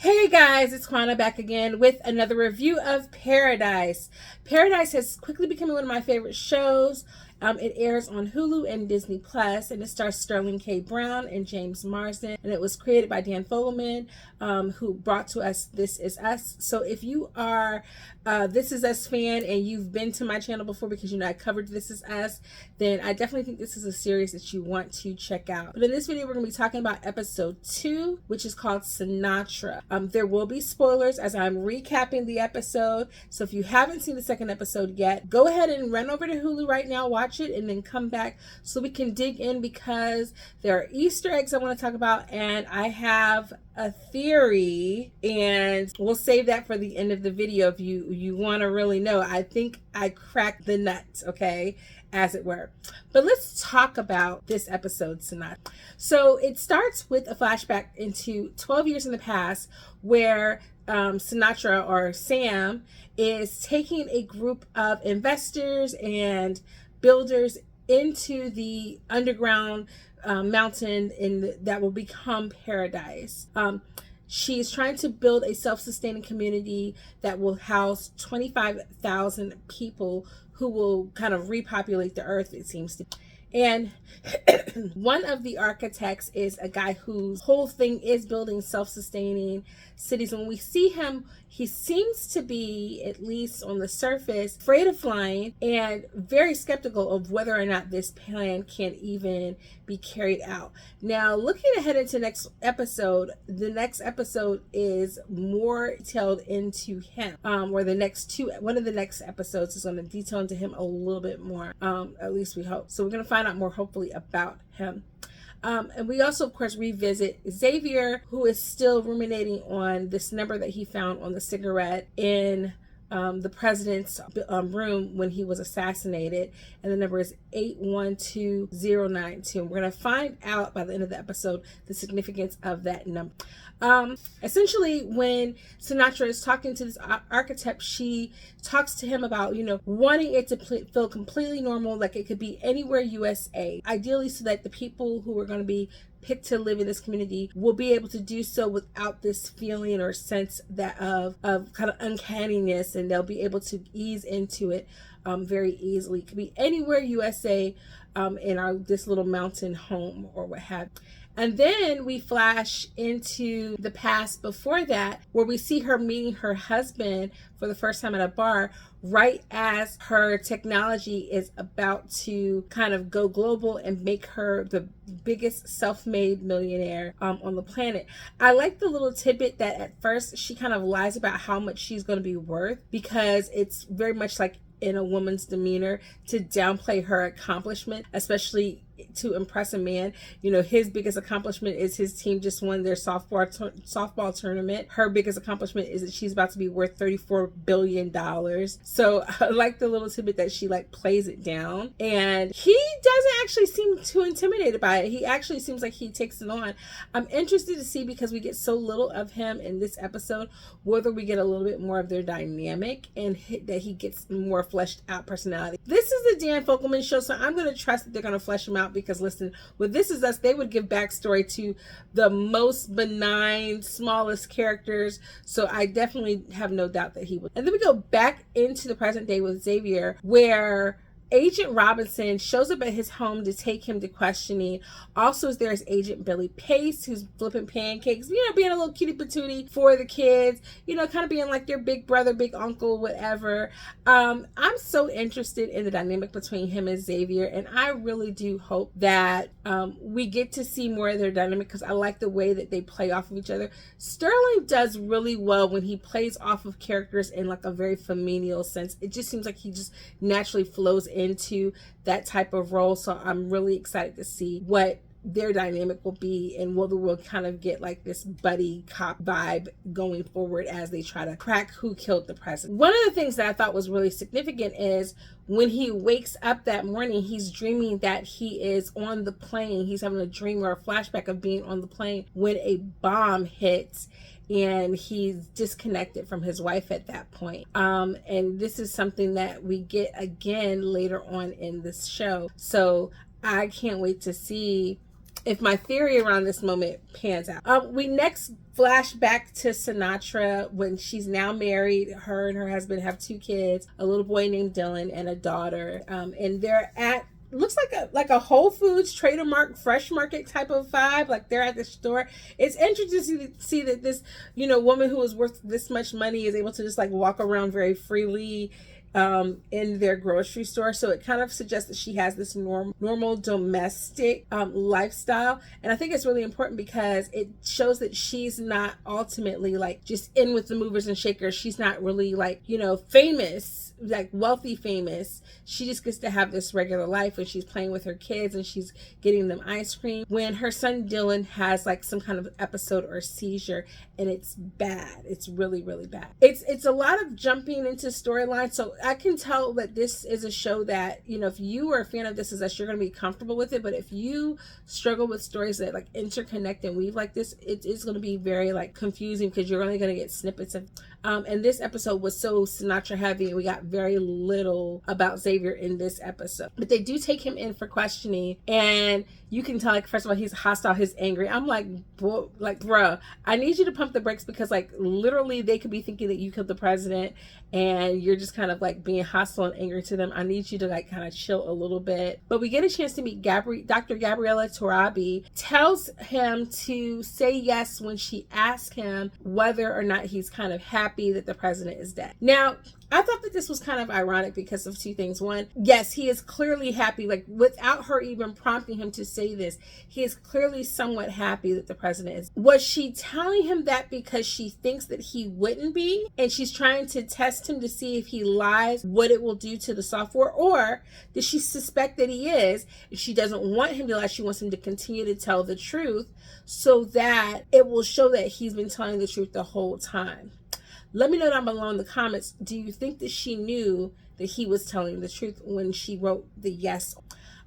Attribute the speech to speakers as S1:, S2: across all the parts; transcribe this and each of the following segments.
S1: Hey guys, it's Kwana back again with another review of Paradise. Paradise has quickly become one of my favorite shows. It airs on Hulu and Disney Plus, and it stars Sterling K. Brown and James Marsden, and it was created by Dan Fogelman, who brought to us This Is Us. So if you are This Is Us fan and you've been to my channel before because you know I covered This Is Us, then I definitely think this is a series that you want to check out. But in this video, we're going to be talking about episode 2, which is called Sinatra. There will be spoilers as I'm recapping the episode. So if you haven't seen the second episode yet, go ahead and run over to Hulu right now, watch it, and then come back so we can dig in, because there are Easter eggs I want to talk about, and I have a theory, and we'll save that for the end of the video if you want to really know. I think I cracked the nuts, okay, as it were. But let's talk about this episode, Sinatra. So it starts with a flashback into 12 years in the past, where Sinatra, or Sam, is taking a group of investors and builders into the underground mountain that will become Paradise. She's trying to build a self-sustaining community that will house 25,000 people who will kind of repopulate the earth, it seems to be. And one of the architects is a guy whose whole thing is building self-sustaining cities. When we see him, he seems to be, at least on the surface, afraid of flying and very skeptical of whether or not this plan can even be carried out. Now, looking ahead into next episode, the next episode is more detailed into him, or one of the next episodes is going to detail into him a little bit more, at least we hope. So we're going to find out more, hopefully, about him. And we also, of course, revisit Xavier, who is still ruminating on this number that he found on the cigarette in the president's room when he was assassinated, and the number is 812092. We're going to find out by the end of the episode the significance of that number. Essentially, when Sinatra is talking to this architect, she talks to him about, wanting it to feel completely normal, like it could be anywhere USA, ideally so that the people who are going to be picked to live in this community will be able to do so without this feeling or sense that of kind of uncanniness, and they'll be able to ease into it very easily. It could be anywhere USA in this little mountain home or what have you. And then we flash into the past before that, where we see her meeting her husband for the first time at a bar, right as her technology is about to kind of go global and make her the biggest self-made millionaire on the planet. I like the little tidbit that at first she kind of lies about how much she's going to be worth, because it's very much like in a woman's demeanor to downplay her accomplishment, especially to impress a man. His biggest accomplishment is his team just won their softball tournament. Her biggest accomplishment is that she's about to be worth $34 billion. So I like the little tidbit that she plays it down, and he doesn't actually seem too intimidated by it. He actually seems like he takes it on. I'm interested to see, because we get so little of him in this episode, whether we get a little bit more of their dynamic and that he gets more fleshed out personality. This is the Dan Fogelman show, so I'm going to trust that they're going to flesh him out, because listen, with This Is Us, they would give backstory to the most benign, smallest characters. So I definitely have no doubt that he would. And then we go back into the present day with Xavier, where Agent Robinson shows up at his home to take him to questioning. Also, there's Agent Billy Pace, who's flipping pancakes, being a little cutie patootie for the kids, kind of being like their big brother, big uncle, whatever. I'm so interested in the dynamic between him and Xavier, and I really do hope that we get to see more of their dynamic, because I like the way that they play off of each other. Sterling does really well when he plays off of characters in a very familial sense. It just seems like he just naturally flows into that type of role. So I'm really excited to see what their dynamic will be, and whether we'll kind of get this buddy cop vibe going forward as they try to crack who killed the president. One of the things that I thought was really significant is when he wakes up that morning, he's dreaming that he is on the plane. He's having a dream or a flashback of being on the plane when a bomb hits, and he's disconnected from his wife at that point. And this is something that we get again later on in this show. So I can't wait to see if my theory around this moment pans out. We next flash back to Sinatra when she's now married. Her and her husband have 2 kids, a little boy named Dylan and a daughter. And they're at, looks like a Whole Foods, Trader Mark, Fresh Market type of vibe. Like they're at the store. It's interesting to see that this, woman who is worth this much money is able to just like walk around very freely in their grocery store. So it kind of suggests that she has this normal domestic lifestyle. And I think it's really important because it shows that she's not ultimately like just in with the movers and shakers. She's not really like, famous, like wealthy famous. She just gets to have this regular life, and she's playing with her kids and she's getting them ice cream when her son Dylan has like some kind of episode or seizure, and it's bad. It's really, really bad. It's a lot of jumping into storylines. So I can tell that this is a show that, if you are a fan of This Is Us, you're going to be comfortable with it. But if you struggle with stories that like interconnect and weave like this, it is going to be very like confusing because you're only going to get snippets of. And this episode was so Sinatra heavy, and we got very little about Xavier in this episode. But they do take him in for questioning, and you can tell, like, first of all, he's hostile, he's angry. I'm like, bruh, I need you to pump the brakes because, like, literally they could be thinking that you killed the president, and you're just kind of like being hostile and angry to them. I need you to like kind of chill a little bit. But we get a chance to meet Dr. Gabriella Torabi. Tells him to say yes when she asks him whether or not he's kind of happy that the president is dead. Now, I thought that this was kind of ironic because of 2 things. One, yes, he is clearly happy, like without her even prompting him to say this, he is clearly somewhat happy that the president is. Was she telling him that because she thinks that he wouldn't be, and she's trying to test him to see if he lies, what it will do to the software? Or does she suspect that he is, and she doesn't want him to lie, she wants him to continue to tell the truth so that it will show that he's been telling the truth the whole time? Let me know down below in the comments, do you think that she knew that he was telling the truth when she wrote the yes?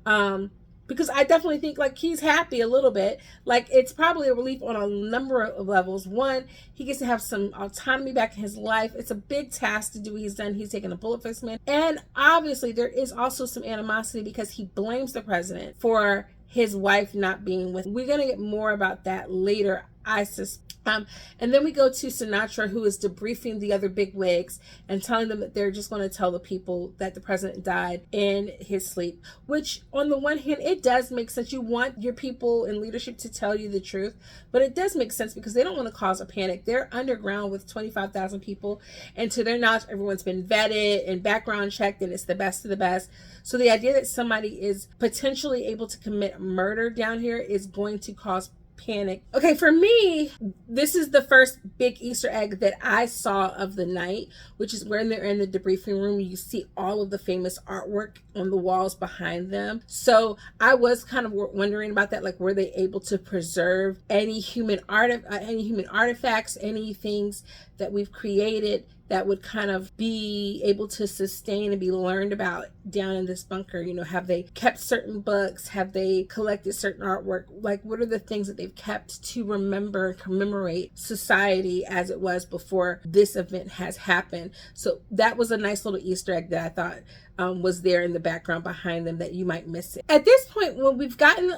S1: Because I definitely think like he's happy a little bit. Like it's probably a relief on a number of levels. One, he gets to have some autonomy back in his life. It's a big task to do what he's done. He's taken a bullet for this man. And obviously there is also some animosity because he blames the president for his wife not being with him. We're going to get more about that later, I suspect. And then we go to Sinatra, who is debriefing the other bigwigs and telling them that they're just going to tell the people that the president died in his sleep, which on the one hand, it does make sense. You want your people in leadership to tell you the truth, but it does make sense because they don't want to cause a panic. They're underground with 25,000 people, and to their knowledge, everyone's been vetted and background checked, and it's the best of the best. So the idea that somebody is potentially able to commit murder down here is going to cause panic. Okay, for me, this is the first big Easter egg that I saw of the night, which is when they're in the debriefing room. You see all of the famous artwork on the walls behind them. So I was kind of wondering about that. Like, were they able to preserve any human artifacts, any things that we've created that would kind of be able to sustain and be learned about down in this bunker? Have they kept certain books? Have they collected certain artwork? Like, what are the things that they've kept to remember and commemorate society as it was before this event has happened? So that was a nice little Easter egg that I thought was there in the background behind them that you might miss it. At this point, when we've gotten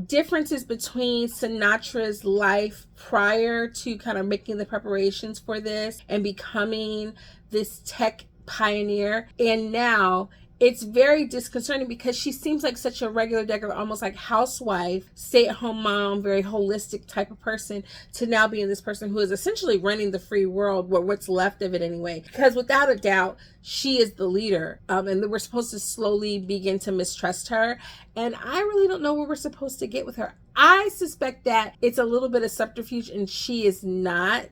S1: differences between Sinatra's life prior to kind of making the preparations for this and becoming this tech pioneer, and now it's very disconcerting because she seems like such a regular, almost like housewife, stay-at-home mom, very holistic type of person, to now being this person who is essentially running the free world, or what's left of it anyway. Because without a doubt, she is the leader, and we're supposed to slowly begin to mistrust her. And I really don't know what we're supposed to get with her. I suspect that it's a little bit of subterfuge, and she's not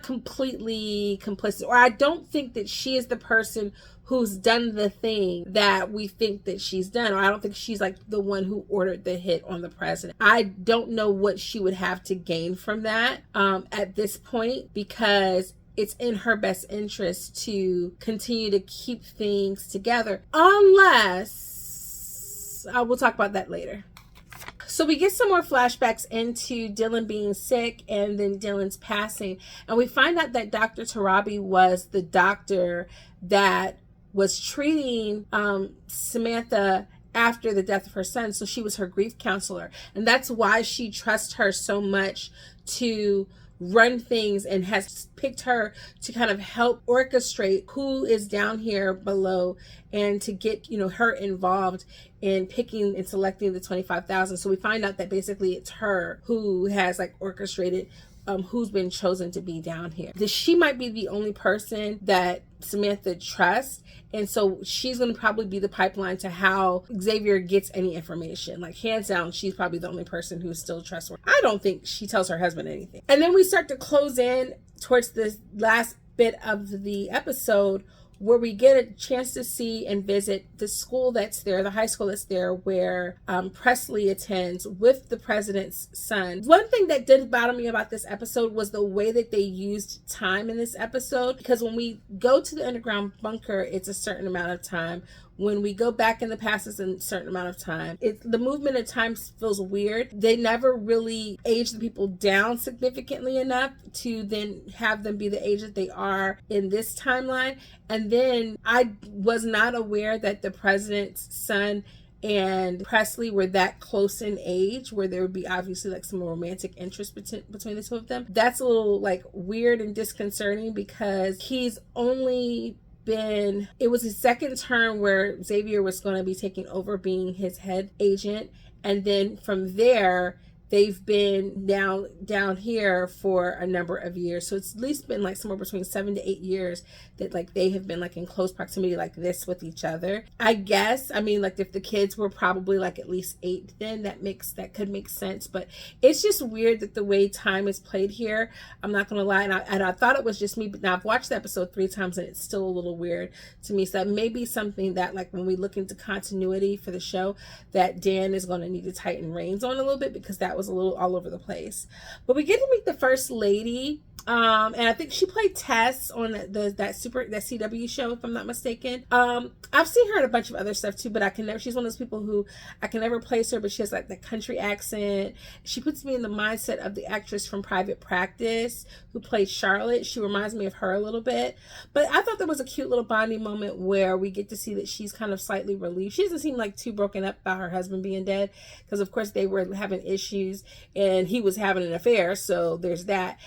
S1: completely complicit, or I don't think that she is the person who's done the thing that we think that she's done, or I don't think she's like the one who ordered the hit on the president. I don't know what she would have to gain from that at this point, because it's in her best interest to continue to keep things together, unless we'll talk about that later. So we get some more flashbacks into Dylan being sick and then Dylan's passing, and we find out that Dr. Torabi was the doctor that was treating Samantha after the death of her son. So she was her grief counselor. And that's why she trusts her so much to run things and has picked her to kind of help orchestrate who is down here below and to get, her involved in picking and selecting the 25,000. So we find out that basically it's her who has like orchestrated who's been chosen to be down here. She might be the only person that Samantha trusts, and so she's going to probably be the pipeline to how Xavier gets any information. Like, hands down, she's probably the only person who's still trustworthy. I don't think she tells her husband anything. And then we start to close in towards the last bit of the episode, where we get a chance to see and visit the school that's there, the high school that's there, where Presley attends with the president's son. One thing that did bother me about this episode was the way that they used time in this episode, because when we go to the underground bunker, it's a certain amount of time. When we go back in the past, it's a certain amount of time. The movement of time feels weird. They never really age the people down significantly enough to then have them be the age that they are in this timeline. And then I was not aware that the president's son and Presley were that close in age, where there would be obviously like some romantic interest between the two of them. That's a little like weird and disconcerting, because he's only it was his second term where Xavier was going to be taking over being his head agent, and then from there they've been down here for a number of years. So it's at least been like somewhere between 7 to 8 years that like they have been like in close proximity like this with each other. I guess, I mean, like if the kids were probably like at least 8, then that could make sense. But it's just weird that the way time is played here. I'm not gonna lie, and I thought it was just me, but now I've watched the episode 3 times and it's still a little weird to me. So that may be something that, like, when we look into continuity for the show, that Dan is going to need to tighten reins on a little bit, because that was a little all over the place. But we get to meet the first lady, and I think she played Tess on that CW show, if I'm not mistaken. I've seen her in a bunch of other stuff too, but she's one of those people who I can never place her, but she has like the country accent. She puts me in the mindset of the actress from Private Practice who played Charlotte. She reminds me of her a little bit. But I thought there was a cute little bonding moment where we get to see that she's kind of slightly relieved. She doesn't seem like too broken up about her husband being dead, because of course they were having issues and he was having an affair, so there's that.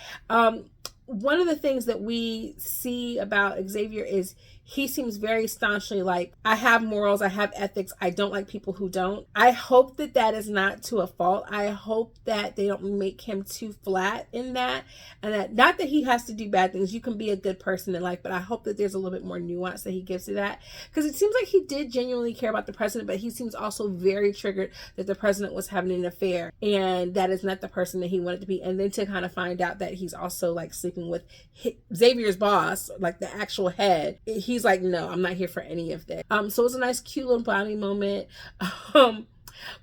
S1: One of the things that we see about Xavier is he seems very staunchly like, I have morals, I have ethics, I don't like people who don't. I hope that is not to a fault. I hope that they don't make him too flat in that, and that not that he has to do bad things. You can be a good person in life, but I hope that there's a little bit more nuance that he gives to that, because it seems like he did genuinely care about the president, but he seems also very triggered that the president was having an affair, and that is not the person that he wanted to be. And then to kind of find out that he's also like sleeping with Xavier's boss, like the actual head, he's like, no, I'm not here for any of that. So it was a nice, cute little bonding moment.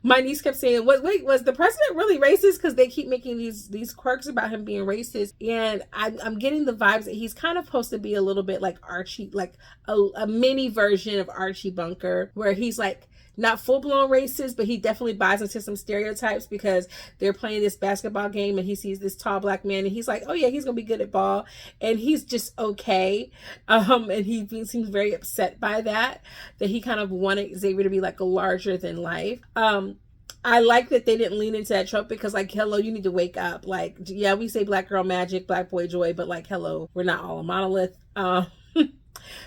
S1: My niece kept saying, wait, was the president really racist? Because they keep making these quirks about him being racist. And I'm getting the vibes that he's kind of supposed to be a little bit like Archie, like a mini version of Archie Bunker, where he's like not full-blown racist, but he definitely buys into some stereotypes, because they're playing this basketball game and he sees this tall black man and he's like, oh yeah, he's gonna be good at ball, and he's just okay. And he seems very upset by that he kind of wanted Xavier to be like a larger than life. I like that they didn't lean into that trope, because like, hello, you need to wake up. Like, yeah, we say black girl magic, black boy joy, but like, hello, we're not all a monolith.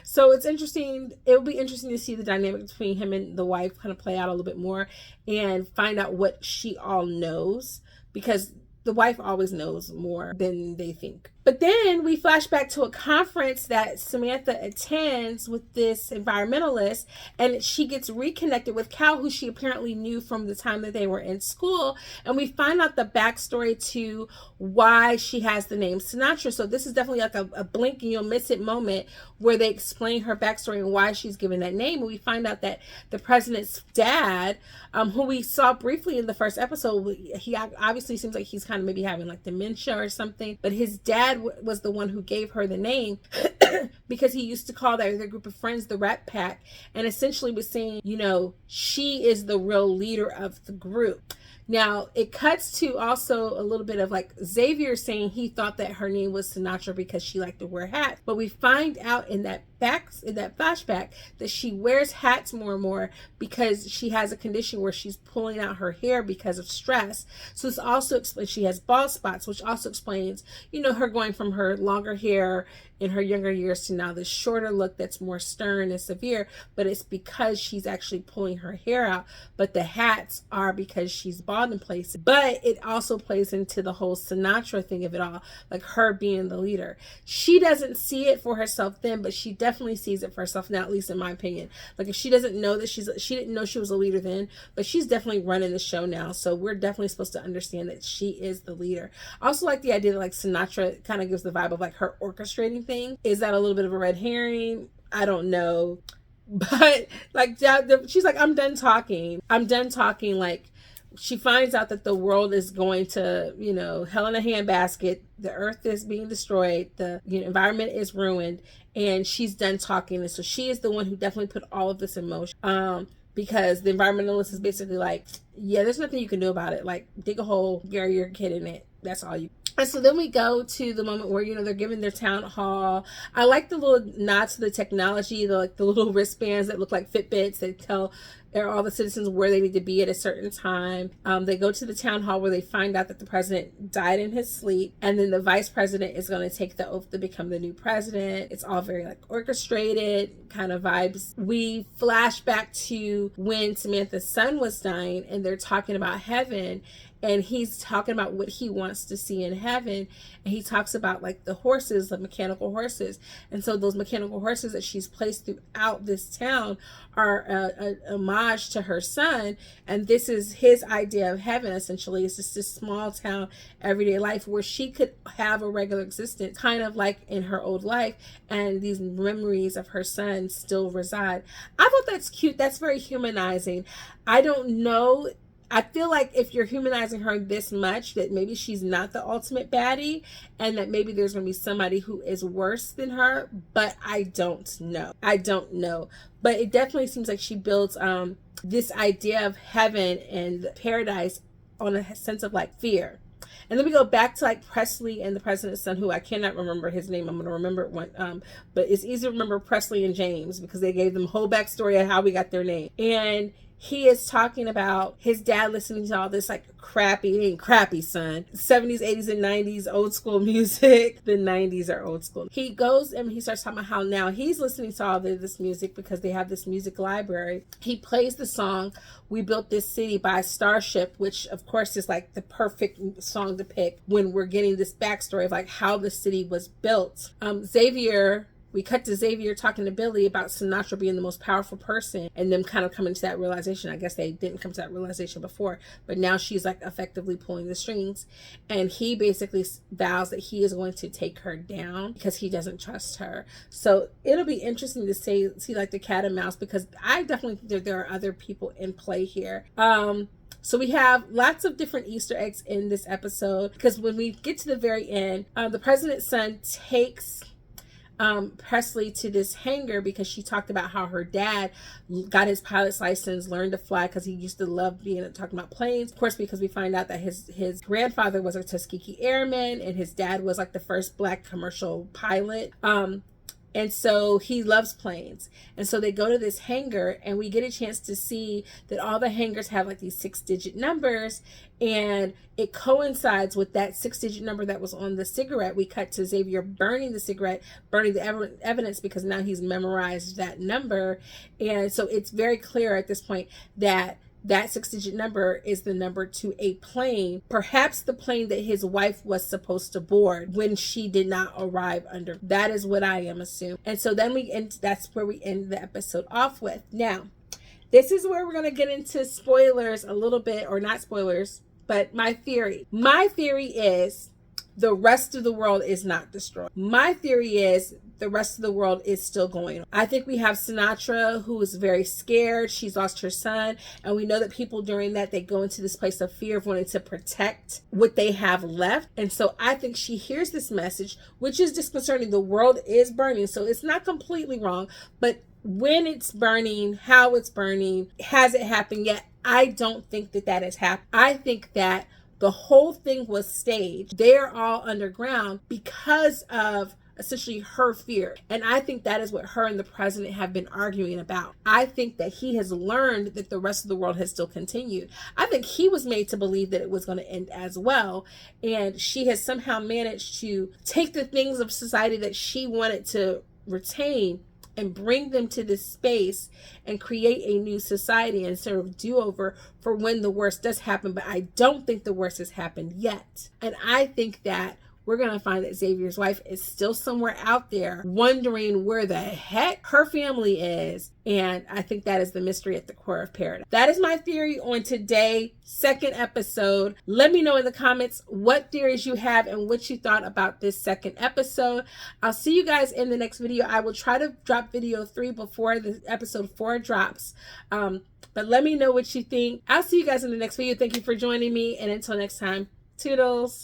S1: So it's interesting. It will be interesting to see the dynamic between him and the wife kind of play out a little bit more, and find out what she all knows, because the wife always knows more than they think. But then we flash back to a conference that Samantha attends with this environmentalist, and she gets reconnected with Cal, who she apparently knew from the time that they were in school. And we find out the backstory to why she has the name Sinatra. So this is definitely like a blink and you'll miss it moment, where they explain her backstory and why she's given that name. And we find out that the president's dad, who we saw briefly in the first episode, he obviously seems like he's kind of maybe having like dementia or something, but his dad was the one who gave her the name. because he used to call that other group of friends the Rat Pack, and essentially was saying, she is the real leader of the group. Now, it cuts to also a little bit of like Xavier saying he thought that her name was Sinatra because she liked to wear hats. But we find out in that flashback that she wears hats more and more because she has a condition where she's pulling out her hair because of stress. So this also explains she has bald spots, which also explains, her going from her longer hair in her younger years to now this shorter look that's more stern and severe. But it's because she's actually pulling her hair out. But the hats are because she's bald in places. But it also plays into the whole Sinatra thing of it all, like her being the leader. She doesn't see it for herself then, but she definitely sees it for herself now, at least in my opinion. Like, if she doesn't know that she didn't know she was a leader then, but she's definitely running the show now. So we're definitely supposed to understand that she is the leader. I also like the idea that like Sinatra kind of gives the vibe of like her orchestrating thing. Is that a little bit of a red herring? I don't know. But like, she's like, I'm done talking. Like, she finds out that the world is going to, hell in a handbasket. The earth is being destroyed. The environment is ruined. And she's done talking. And so she is the one who definitely put all of this in motion. Because the environmentalist is basically like, yeah, there's nothing you can do about it. Like, dig a hole, bury your kid in it. That's all you. And so then we go to the moment where, they're giving their town hall. I like the little nods to the technology, the little wristbands that look like Fitbits that tell all the citizens where they need to be at a certain time. They go to the town hall where they find out that the president died in his sleep. And then the vice president is going to take the oath to become the new president. It's all very like orchestrated kind of vibes. We flash back to when Samantha's son was dying and they're talking about heaven. And he's talking about what he wants to see in heaven. And he talks about like the horses, the mechanical horses. And so those mechanical horses that she's placed throughout this town are an homage to her son. And this is his idea of heaven, essentially. It's just this small town, everyday life where she could have a regular existence, kind of like in her old life. And these memories of her son still reside. I thought that's cute. That's very humanizing. I don't know. I feel like if you're humanizing her this much, that maybe she's not the ultimate baddie and that maybe there's going to be somebody who is worse than her, but I don't know. But it definitely seems like she builds this idea of heaven and paradise on a sense of like fear. And then we go back to like Presley and the president's son, who I cannot remember his name. I'm going to remember it one, but it's easy to remember Presley and James because they gave them a whole backstory of how we got their name. And he is talking about his dad listening to all this like crappy, son. 70s, 80s, and 90s old school music. The 90s are old school. He goes and he starts talking about how now he's listening to all this music because they have this music library. He plays the song We Built This City by Starship, which of course is like the perfect song to pick when we're getting this backstory of like how the city was built. We cut to Xavier talking to Billy about Sinatra being the most powerful person and them kind of coming to that realization. I guess they didn't come to that realization before, but now she's like effectively pulling the strings. And he basically vows that he is going to take her down because he doesn't trust her. So it'll be interesting to see like the cat and mouse, because I definitely think that there are other people in play here. So we have lots of different Easter eggs in this episode, because when we get to the very end, the president's son takes Presley to this hangar because she talked about how her dad got his pilot's license, learned to fly because he used to love talking about planes. Of course, because we find out that his grandfather was a Tuskegee Airman and his dad was like the first Black commercial pilot. And so he loves planes. And so they go to this hangar and we get a chance to see that all the hangars have like these 6-digit numbers, and it coincides with that 6-digit number that was on the cigarette. We cut to Xavier burning the cigarette, burning the evidence, because now he's memorized that number. And so it's very clear at this point that 6-digit number is the number to a plane, perhaps the plane that his wife was supposed to board when she did not arrive under. That is what I am assuming. And so then that's where we end the episode off with. Now, this is where we're going to get into spoilers a little bit, or not spoilers, but my theory. My theory is the rest of the world is not destroyed. My theory is the rest of the world is still going on. I think we have Sinatra, who is very scared. She's lost her son. And we know that people during that, they go into this place of fear of wanting to protect what they have left. And so I think she hears this message, which is disconcerting. The world is burning. So it's not completely wrong. But when it's burning, how it's burning, has it happened yet? I don't think that that has happened. I think that the whole thing was staged. They're all underground because of essentially her fear. And I think that is what her and the president have been arguing about. I think that he has learned that the rest of the world has still continued. I think he was made to believe that it was going to end as well. And she has somehow managed to take the things of society that she wanted to retain and bring them to this space and create a new society and sort of do-over for when the worst does happen. But I don't think the worst has happened yet. And I think that we're going to find that Xavier's wife is still somewhere out there wondering where the heck her family is. And I think that is the mystery at the core of Paradise. That is my theory on today's second episode. Let me know in the comments what theories you have and what you thought about this second episode. I'll see you guys in the next video. I will try to drop video 3 before the episode 4 drops. But let me know what you think. I'll see you guys in the next video. Thank you for joining me. And until next time, toodles.